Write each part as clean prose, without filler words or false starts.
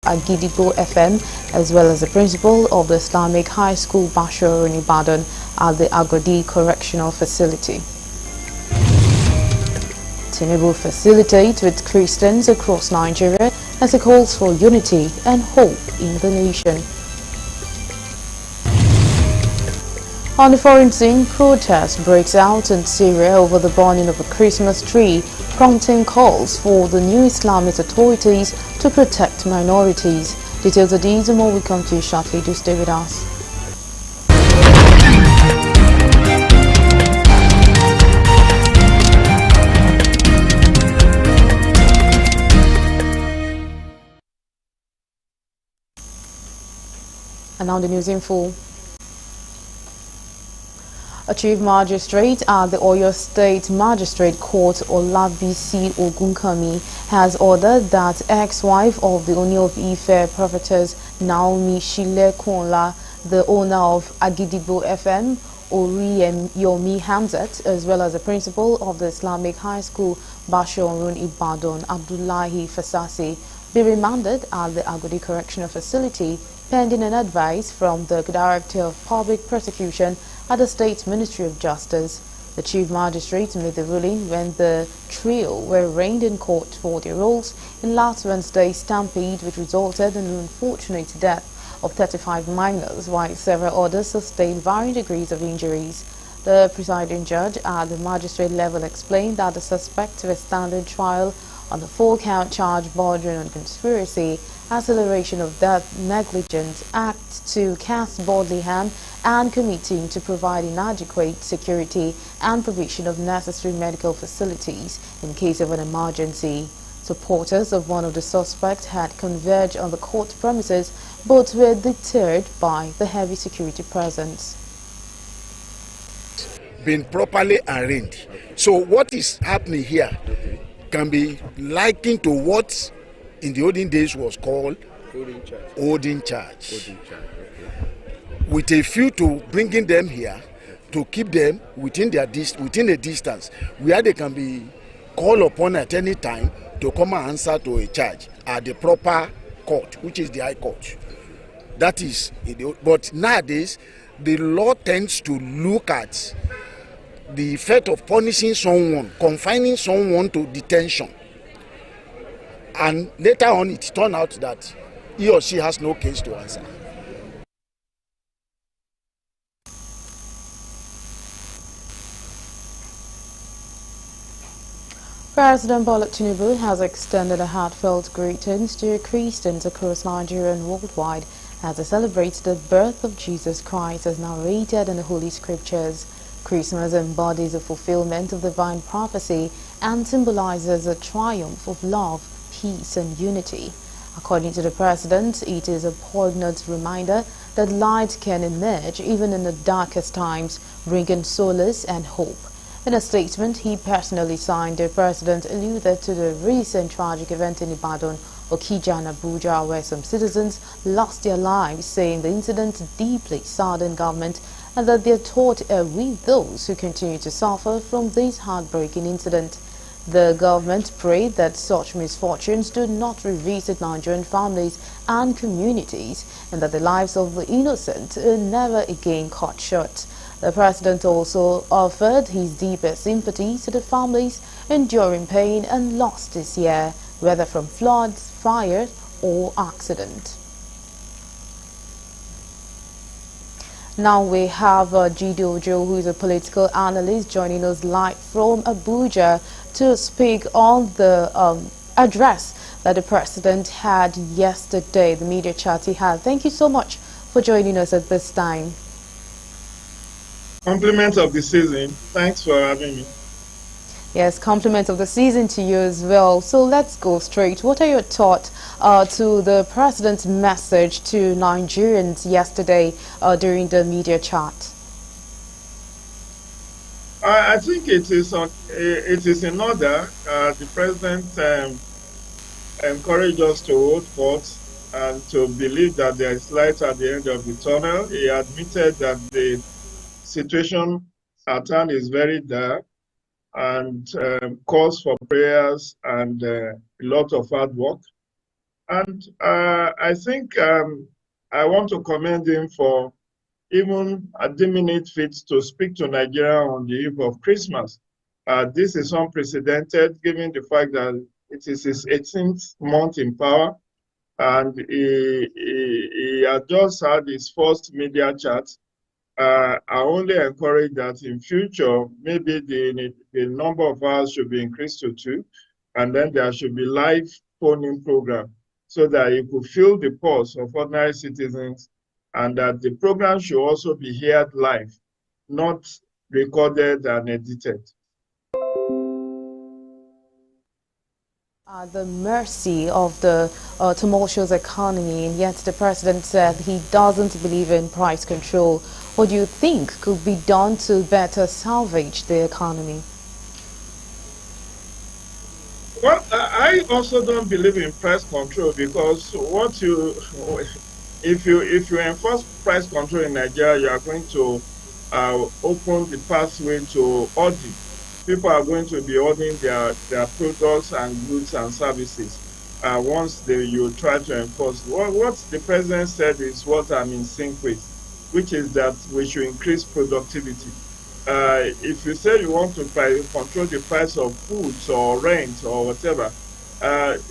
Agidigbo FM, as well as the principal of the Islamic High School Bashor in Ibadan at the Agodi Correctional Facility. Tinubu facilitates with Christians across Nigeria as it calls for unity and hope in the nation. On the foreign scene, protest breaks out in Syria over the burning of a Christmas tree, prompting calls for the new Islamist authorities to protect minorities. Details of these and more will come to you shortly. Do stay with us. And now the news in full. A chief magistrate at the Oyo State Magistrate Court, Olabisi Ogunkami, has ordered that ex-wife of the Ooni of Ife prophetess Naomi Shilekunla, the owner of Agidigbo FM, Yomi Hamzat, as well as the principal of the Islamic High School Bashorun Ibadan, Abdullahi Fasasi, be remanded at the Agodi Correctional Facility pending an advice from the Director of Public Prosecution at the State Ministry of Justice. The Chief Magistrate made the ruling when the trio were arraigned in court for their roles in last Wednesday's stampede, which resulted in the unfortunate death of 35 minors, while several others sustained varying degrees of injuries. The presiding judge at the magistrate level explained that the suspects were standing trial on the 4-count charge bordering on conspiracy, acceleration of death, negligence, act to cause bodily harm, and committing to provide inadequate security and provision of necessary medical facilities in case of an emergency. Supporters of one of the suspects had converged on the court premises, but were deterred by the heavy security presence. Been properly arranged. So what is happening here can be likened to what in the olden days was called holding charge. Okay. With a view to bringing them here to keep them within a distance where they can be called upon at any time to come and answer to a charge at the proper court, which is the High Court. That is, but nowadays the law tends to look at the effect of punishing someone, confining someone to detention, and later on it turned out that he or she has no case to answer. President Bola Tinubu has extended a heartfelt greetings to Christians across Nigeria and worldwide as they celebrate the birth of Jesus Christ as narrated in the Holy Scriptures. Christmas embodies the fulfillment of divine prophecy and symbolizes a triumph of love, peace, and unity. According to the president, it is a poignant reminder that light can emerge even in the darkest times, bringing solace and hope. In a statement he personally signed, the president alluded to the recent tragic event in Ibadan, Okija and Abuja, where some citizens lost their lives, saying the incident deeply saddened government and that their thoughts are with those who continue to suffer from this heartbreaking incident. The government prayed that such misfortunes do not revisit Nigerian families and communities and that the lives of the innocent are never again cut short. The president also offered his deepest sympathy to the families enduring pain and loss this year, whether from floods, fire, or accident. Now we have Jide Ojo, who is a political analyst, joining us live from Abuja to speak on the address that the president had yesterday, the media chat he had. Thank you so much for joining us at this time. Compliments of the season. Thanks for having me. Yes, compliments of the season to you as well. So let's go straight. What are your thoughts to the president's message to Nigerians yesterday during the media chat? I think it is in order. The president encouraged us to hold forth and to believe that there is light at the end of the tunnel. He admitted that the situation at hand is very dark and calls for prayers and a lot of hard work. And I think I want to commend him for even deeming it fit to speak to Nigeria on the eve of Christmas. This is unprecedented given the fact that it is his 18th month in power, and he had just had his first media chat. I only encourage that in future, maybe the number of hours should be increased to 2, and then there should be live phone-in program so that you could feel the pulse of ordinary citizens, and that the program should also be heard live, not recorded and edited. At the mercy of the tumultuous economy, and yet the president said he doesn't believe in price control. What do you think could be done to better salvage the economy? Well, I also don't believe in price control, because if you enforce price control in Nigeria, you are going to open the pathway to hoarding. People are going to be hoarding their products and goods and services once you try to enforce. What the president said is what I'm in sync with, which is that we should increase productivity. If you say you want to control the price of foods or rent or whatever,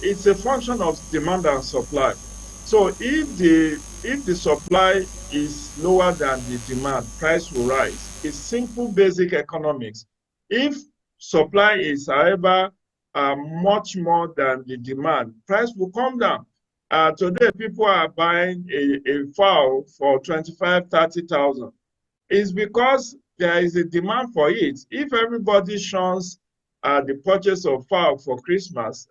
it's a function of demand and supply. So if the supply is lower than the demand, price will rise. It's simple basic economics. If supply is, however, much more than the demand, price will come down. Today, people are buying a fowl for 25,000, 30,000. It's because there is a demand for it. If everybody shuns the purchase of fowl for Christmas,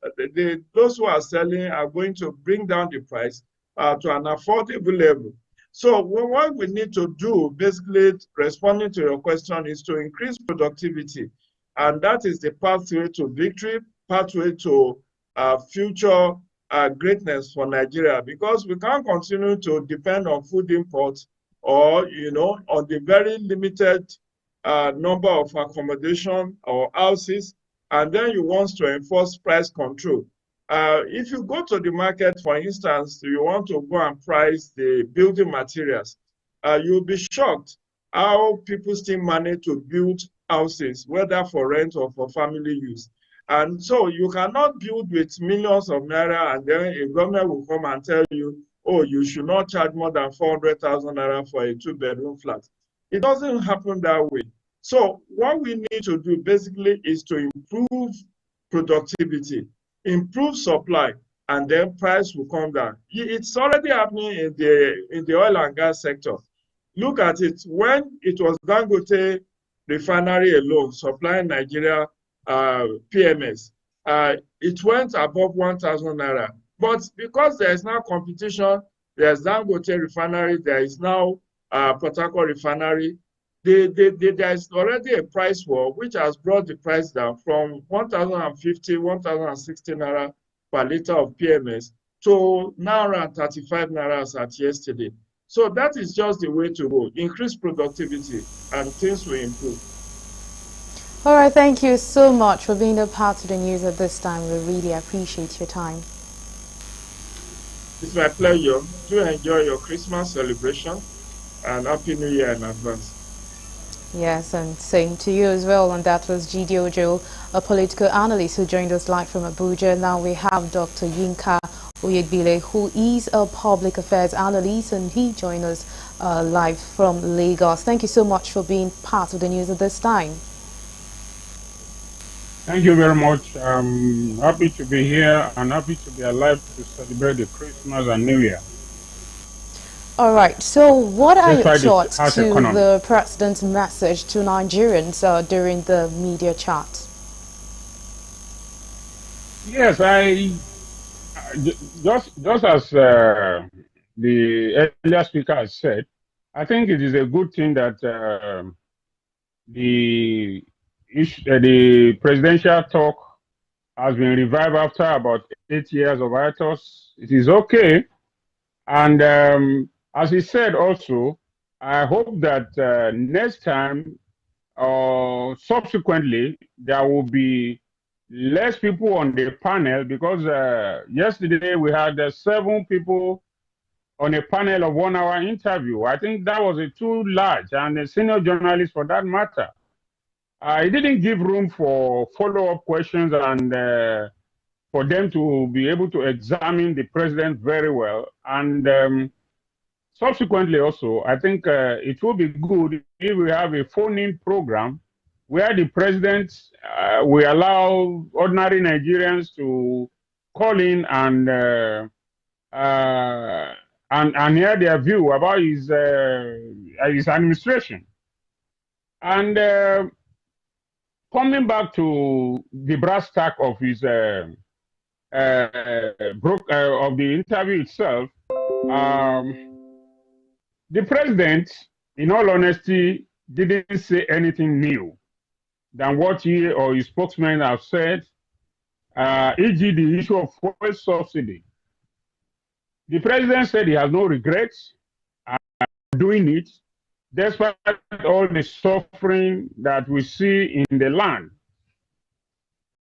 those who are selling are going to bring down the price to an affordable level. So what we need to do, basically responding to your question, is to increase productivity. And that is the pathway to victory, pathway to future greatness for Nigeria, because we can't continue to depend on food imports or, on the very limited number of accommodation or houses, and then you want to enforce price control. If you go to the market, for instance, you want to go and price the building materials, you'll be shocked how people still manage to build houses, whether for rent or for family use. And so you cannot build with millions of naira and then a government will come and tell you, oh, you should not charge more than 400,000 naira for a 2-bedroom flat. It doesn't happen that way. So what we need to do basically is to improve productivity, improve supply, and then price will come down. It's already happening in the oil and gas sector. Look at it. When it was Dangote refinery alone supplying Nigeria PMS, it went above 1,000 naira. But because there is now competition, there's Dangote refinery, there is now Port Harcourt refinery, there is already a price war which has brought the price down from 1,050, 1,060 naira per liter of PMS to now around 35 naira at yesterday. So that is just the way to go. Increase productivity and things will improve. All right, thank you so much for being a part of the news at this time. We really appreciate your time. It's my pleasure. Do enjoy your Christmas celebration and Happy New Year in advance. Yes, and same to you as well. And that was Jide Ojo, a political analyst who joined us live from Abuja. Now we have Dr. Yinka Oyegbile, who is a public affairs analyst, and he joined us live from Lagos. Thank you so much for being part of the news at this time. Thank you very much. I'm happy to be here and happy to be alive to celebrate the Christmas and New Year. All right, so what are your thoughts to the president's message to Nigerians during the media chat? Yes, just as the earlier speaker has said, I think it is a good thing that the presidential talk has been revived after about 8 years of hiatus. It is okay. And as he said also, I hope that next time or subsequently, there will be less people on the panel because yesterday we had 7 people on a panel of 1-hour interview. I think that was too large, and a senior journalist for that matter. It didn't give room for follow-up questions and for them to be able to examine the president very well. And subsequently also, I think it will be good if we have a phone-in program where the president will allow ordinary Nigerians to call in and hear their view about his administration. And coming back to the brass tack of his of the interview itself, the president, in all honesty, didn't say anything new than what he or his spokesman have said, e.g. the issue of fuel subsidy. The president said he has no regrets doing it, despite all the suffering that we see in the land.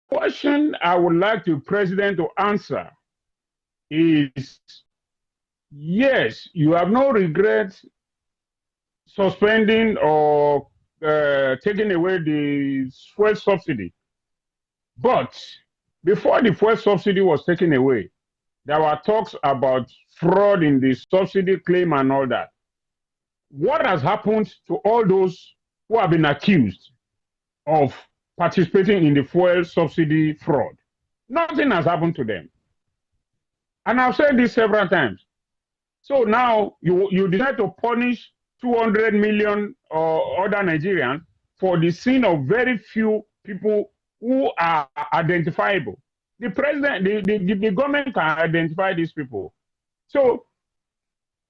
The question I would like the president to answer is, yes, you have no regrets suspending or taking away the fuel subsidy. But before the fuel subsidy was taken away, there were talks about fraud in the subsidy claim and all that. What has happened to all those who have been accused of participating in the fuel subsidy fraud? Nothing has happened to them. And I've said this several times. So now you decide to punish 200 million other Nigerians for the sin of very few people who are identifiable. The president, the government can identify these people. So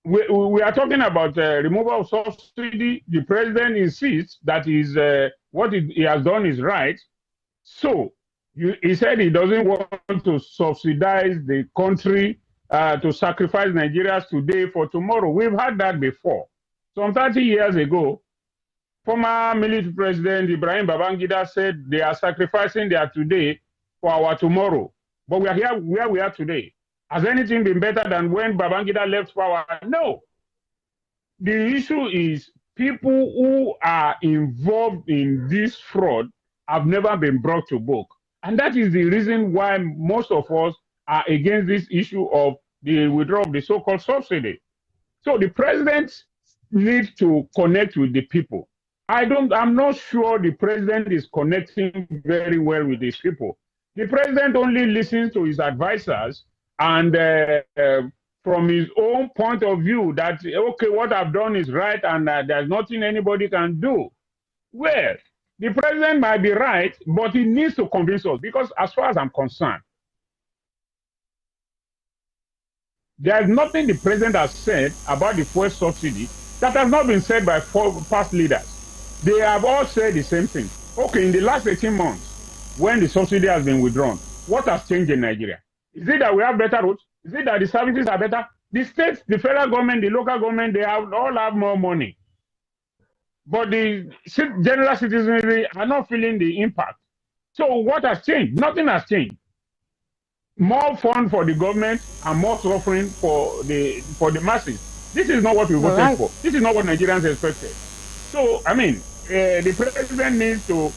we are talking about removal of subsidy. The president insists that what he has done is right. So he said he doesn't want to subsidize the country to sacrifice Nigerians today for tomorrow. We've had that before. Some 30 years ago, former military president Ibrahim Babangida said they are sacrificing their today for our tomorrow. But we are here where we are today. Has anything been better than when Babangida left power? No. The issue is people who are involved in this fraud have never been brought to book. And that is the reason why most of us are against this issue of the withdrawal of the so-called subsidy. So the president needs to connect with the people. I'm not sure the president is connecting very well with these people. The president only listens to his advisors and from his own point of view that, okay, what I've done is right and there's nothing anybody can do. Well, the president might be right, but he needs to convince us because as far as I'm concerned, there's nothing the president has said about the fuel subsidy that has not been said by past leaders. They have all said the same thing. Okay, in the last 18 months, when the subsidy has been withdrawn, what has changed in Nigeria? Is it that we have better roads? Is it that the services are better? The states, the federal government, the local government, they all have more money. But the general citizenry are not feeling the impact. So what has changed? Nothing has changed. More fund for the government and more suffering for the masses. This is not what we voted for. This is not what Nigerians expected. So, I mean, the president needs to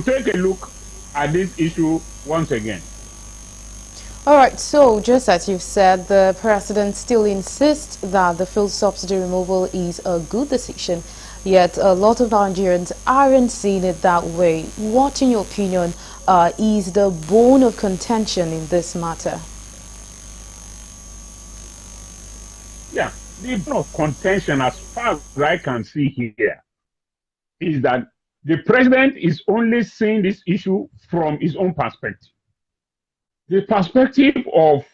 take a look at this issue once again. All right, so just as you've said, the president still insists that the fuel subsidy removal is a good decision, yet a lot of Nigerians aren't seeing it that way. What, in your opinion, is the bone of contention in this matter? Yeah, the bone of contention, as far as I can see here, is that the president is only seeing this issue from his own perspective. The perspective of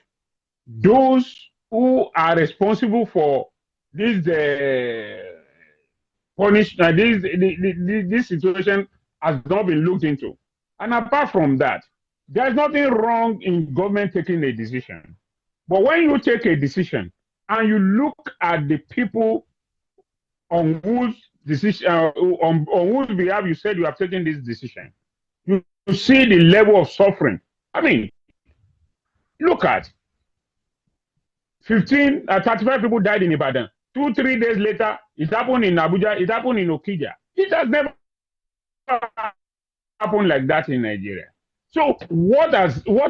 those who are responsible for this this situation has not been looked into. And apart from that, there's nothing wrong in government taking a decision. But when you take a decision and you look at the people on whose decision, on whose behalf you said you have taken this decision, you see the level of suffering. I mean, look at 35 people died in Ibadan. 2-3 days later, it happened in Abuja, it happened in Okija. It has never happened like that in Nigeria. So what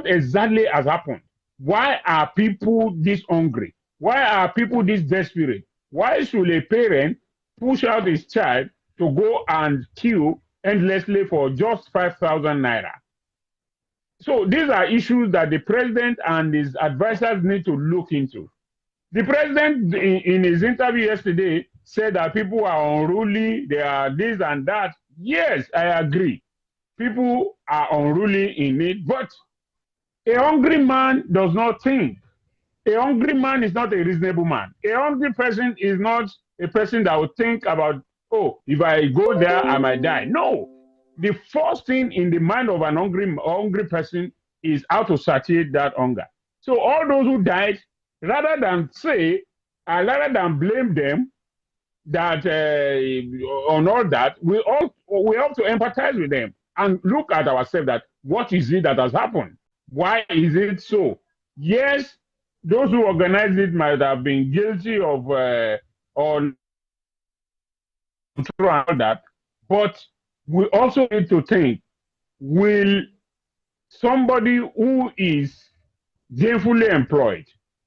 exactly has happened? Why are people this hungry? Why are people this desperate? Why should a parent push out his child to go and queue endlessly for just 5,000 naira? So these are issues that the president and his advisors need to look into. The president, in his interview yesterday, said that people are unruly, they are this and that. Yes, I agree. People are unruly in it, but a hungry man does not think. A hungry man is not a reasonable man. A hungry person is not a person that will think about, oh, if I go there, I might die. No. The first thing in the mind of an hungry person is how to satiate that hunger. So all those who died, rather than blame them that on all that, we have to empathize with them and look at ourselves that what is it that has happened? Why is it so? Yes, those who organized it might have been guilty of all that, but we also need to think, will somebody who is gainfully employed,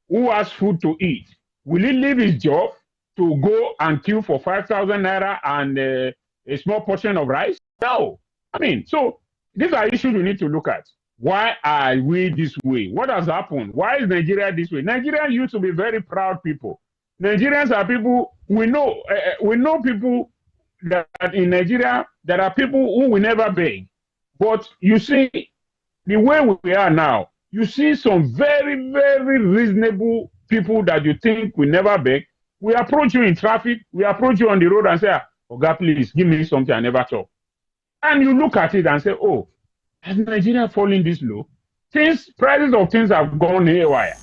who has food to eat, will he leave his job to go and queue for 5,000 naira and a small portion of rice? No. I mean, so these are issues we need to look at. Why are we this way? What has happened? Why is Nigeria this way? Nigerians used to be very proud people. Nigerians are people, we know people that in Nigeria, there are people who will never beg. But you see, the way we are now, you see some very, very reasonable people that you think will never beg. We approach you in traffic, we approach you on the road and say, oh God, please give me something I never saw. And you look at it and say, oh, has Nigeria fallen this low? Prices of things have gone haywire.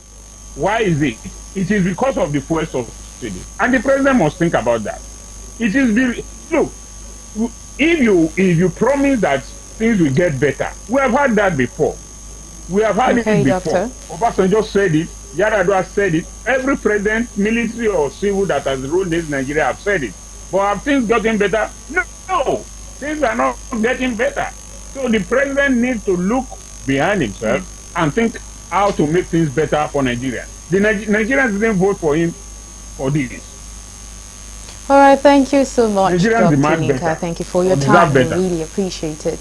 Why is it? It is because of the fuel subsidy. And the president must think about that. It is, look, if you promise that things will get better, we have had that before. We have had it before. Obasanjo said it. Yar'Adua said it. Every president, military or civil that has ruled this Nigeria have said it. But have things gotten better? No, things are not getting better. So the president needs to look behind himself and think how to make things better for Nigeria. The Nigerians didn't vote for him for this. All right, thank you so much, Nigerians Dr. Nika. Thank you for your time. We really appreciate it.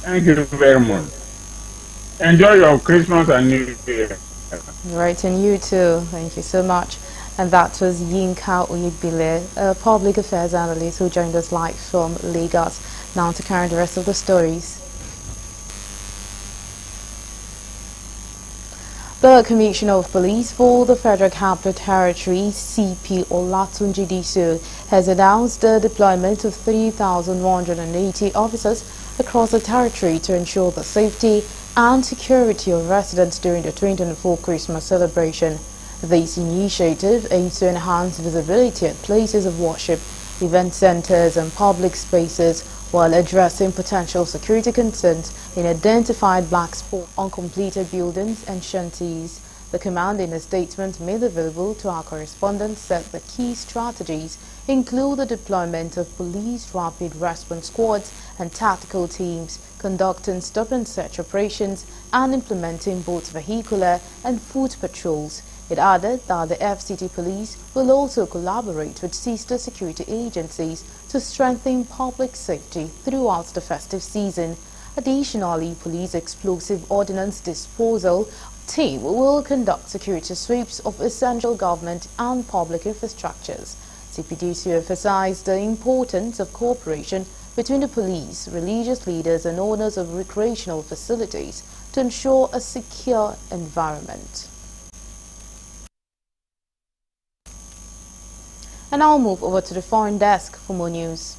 Thank you very much. Enjoy your Christmas and New Year. Right, and you too. Thank you so much. And that was Yinka Oyegbile, a public affairs analyst who joined us live from Lagos. Now to carry the rest of the stories. The Commissioner of Police for the Federal Capital Territory, CP Olatunji Disu, has announced the deployment of 3,180 officers across the territory to ensure the safety and security of residents during the 2024 Christmas celebration. This initiative aims to enhance visibility at places of worship, event centers and public spaces while addressing potential security concerns in identified black spot uncompleted buildings and shanties. The command in a statement made available to our correspondents said the key strategies include the deployment of police rapid response squads and tactical teams, conducting stop and search operations and implementing both vehicular and foot patrols. It added that the FCT police will also collaborate with sister security agencies to strengthen public safety throughout the festive season. Additionally, police explosive ordnance disposal team will conduct security sweeps of essential government and public infrastructures. CPDC emphasized the importance of cooperation between the police, religious leaders and owners of recreational facilities to ensure a secure environment. And I'll move over to the foreign desk for more news.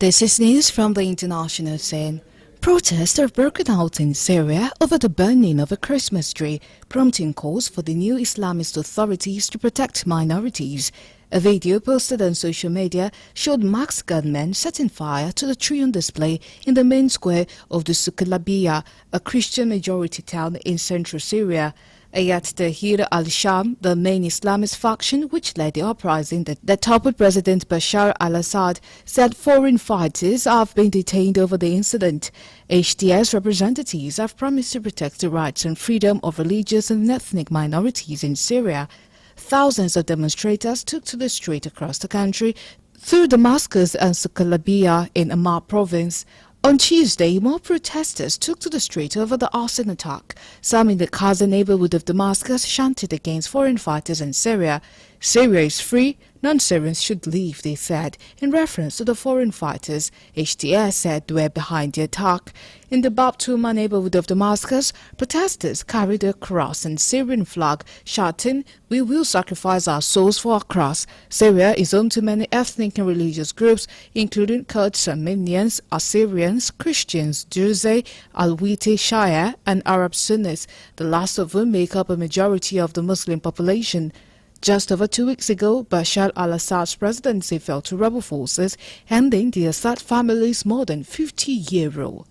This is news from the International scene. Protests have broken out in Syria over the burning of a Christmas tree, prompting calls for the new Islamist authorities to protect minorities. A video posted on social media showed masked gunmen setting fire to the tree on display in the main square of the Suqalabiya, a Christian-majority town in central Syria. Ayat Tahrir al-Sham, the main Islamist faction which led the uprising that toppled President Bashar al-Assad, said foreign fighters have been detained over the incident. HTS representatives have promised to protect the rights and freedom of religious and ethnic minorities in Syria. Thousands of demonstrators took to the street across the country through Damascus and Suqalabiya in Amar province. On Tuesday, more protesters took to the street over the arson attack. Some in the Qaza neighborhood of Damascus chanted against foreign fighters in Syria. Syria is free, non-Syrians should leave, they said, in reference to the foreign fighters HTS said were behind the attack. In the Bab Tuma neighborhood of Damascus, protesters carried a cross and Syrian flag, shouting, "We will sacrifice our souls for our cross." Syria is home to many ethnic and religious groups, including Kurds, Armenians, Assyrians, Christians, Druze, Alawite, Shia, and Arab Sunnis, the last of whom make up a majority of the Muslim population. Just over 2 weeks ago, Bashar al-Assad's presidency fell to rebel forces, ending the Assad family's more than 50-year rule.